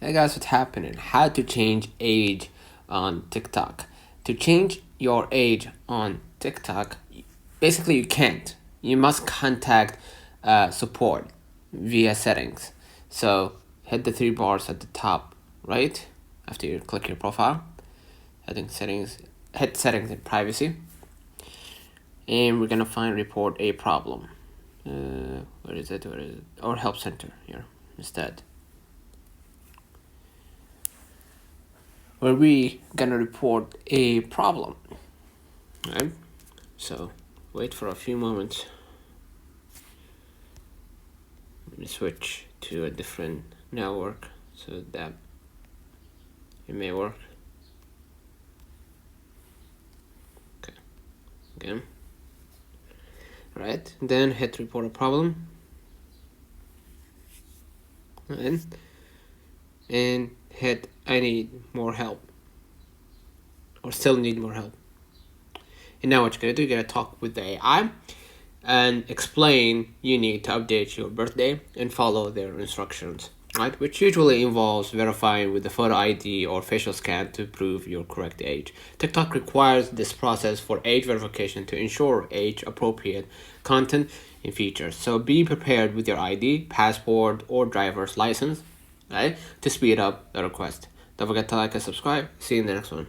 Hey guys, what's happening? How to change age on TikTok. To change your age on TikTok, basically you can't. You must contact support via settings. So hit the three bars at the top, right? After you click your profile, hit settings and privacy. And we're gonna find report a problem. Where is it? Or help center here instead. Where we gonna report a problem, right? So wait for a few moments. Let me switch to a different network so that it may work. Okay, again. Right, then hit report a problem, and hit I need more help, or still need more help. And now what you're gonna do, you're gonna talk with the AI and explain you need to update your birthday and follow their instructions, right? Which usually involves verifying with the photo ID or facial scan to prove your correct age. TikTok requires this process for age verification to ensure age appropriate content and features. So be prepared with your ID, passport, or driver's license, right, to speed up the request. Don't forget to like and subscribe. See you in the next one.